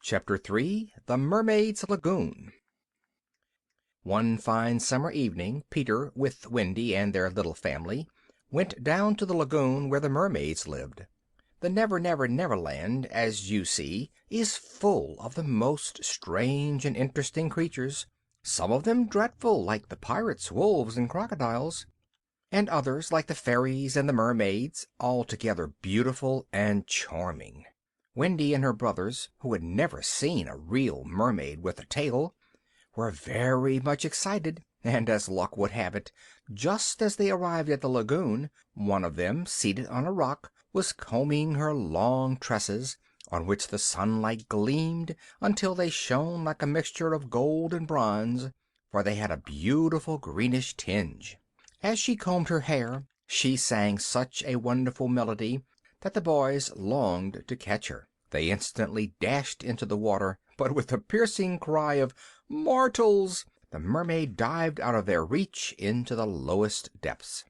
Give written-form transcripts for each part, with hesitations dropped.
Chapter 3 The Mermaid's Lagoon One fine summer evening Peter, with Wendy and their little family, went down to the lagoon where the mermaids lived. The Neverland, as you see, is full of the most strange and interesting creatures, some of them dreadful, like the pirates, wolves, and crocodiles, and others, like the fairies and the mermaids, altogether beautiful and charming. Wendy and her brothers, who had never seen a real mermaid with a tail, were very much excited, and as luck would have it, just as they arrived at the lagoon, one of them, seated on a rock, was combing her long tresses, on which the sunlight gleamed until they shone like a mixture of gold and bronze, for they had a beautiful greenish tinge. As she combed her hair, she sang such a wonderful melody that the boys longed to catch her. They instantly dashed into the water, but with a piercing cry of "Mortals!" the mermaid dived out of their reach into the lowest depths.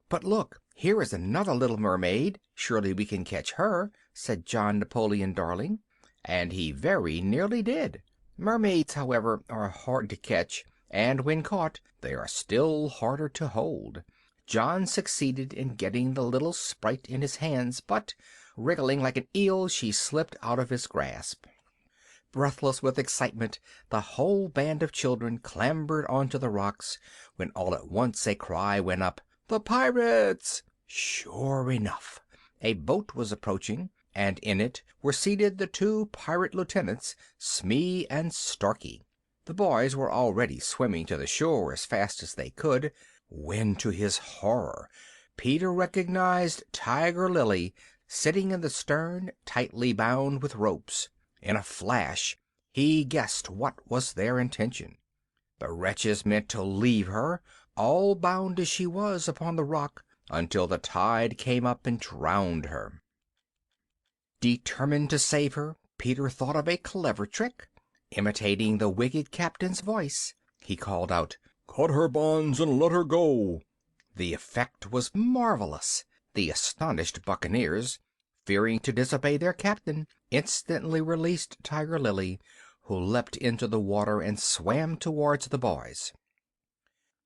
"But look, here is another little mermaid. Surely we can catch her," said John Napoleon Darling, and he very nearly did. Mermaids, however, are hard to catch, and when caught they are still harder to hold. John succeeded in getting the little sprite in his hands, but, wriggling like an eel, she slipped out of his grasp. Breathless with excitement, the whole band of children clambered onto the rocks, when all at once a cry went up, "The pirates!" Sure enough, a boat was approaching, and in it were seated the two pirate lieutenants, Smee and Starkey. The boys were already swimming to the shore as fast as they could, when, to his horror, Peter recognized Tiger Lily sitting in the stern, tightly bound with ropes. In a flash he guessed what was their intention. The wretches meant to leave her, all bound as she was, upon the rock, until the tide came up and drowned her. Determined to save her, Peter thought of a clever trick. Imitating the wicked captain's voice, he called out, "Cut her bonds and let her go." The effect was marvelous. The astonished buccaneers, fearing to disobey their captain, instantly released Tiger Lily, who leapt into the water and swam towards the boys.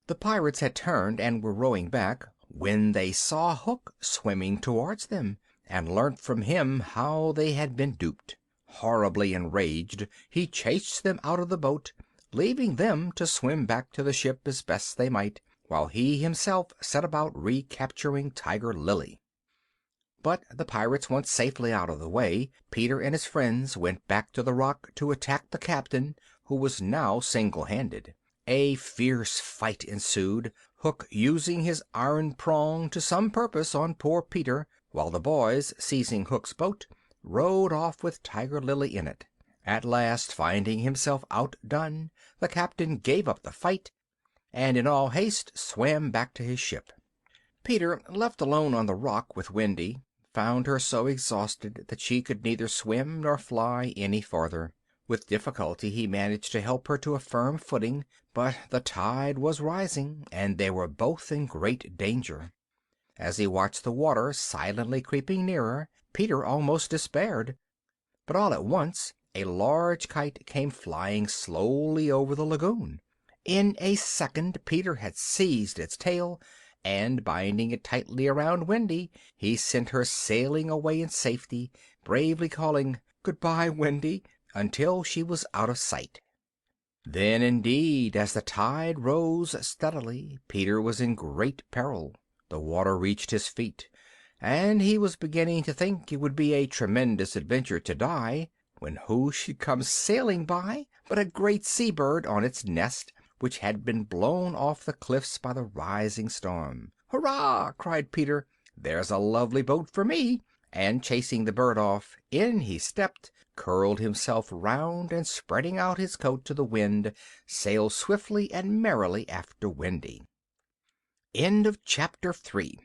The pirates had turned and were rowing back, when they saw Hook swimming towards them, and learnt from him how they had been duped. Horribly enraged, he chased them out of the boat, leaving them to swim back to the ship as best they might, while he himself set about recapturing Tiger Lily. But the pirates once safely out of the way, Peter and his friends went back to the rock to attack the captain, who was now single-handed. A fierce fight ensued, Hook using his iron prong to some purpose on poor Peter, while the boys, seizing Hook's boat, rowed off with Tiger Lily in it. At last, finding himself outdone, the captain gave up the fight, and in all haste swam back to his ship. Peter, left alone on the rock with Wendy, found her so exhausted that she could neither swim nor fly any farther. With difficulty he managed to help her to a firm footing, but the tide was rising, and they were both in great danger. As he watched the water silently creeping nearer, Peter almost despaired. But all at once a large kite came flying slowly over the lagoon. In a second Peter had seized its tail, and, binding it tightly around Wendy, he sent her sailing away in safety, bravely calling, "Good-bye, Wendy," until she was out of sight. Then, indeed, as the tide rose steadily, Peter was in great peril. The water reached his feet, and he was beginning to think it would be a tremendous adventure to die, when who should come sailing by but a great sea-bird on its nest, which had been blown off the cliffs by the rising storm. "Hurrah!" cried Peter, "there's a lovely boat for me!" and chasing the bird off, in he stepped, curled himself round, and spreading out his coat to the wind, sailed swiftly and merrily after Wendy. Chapter 3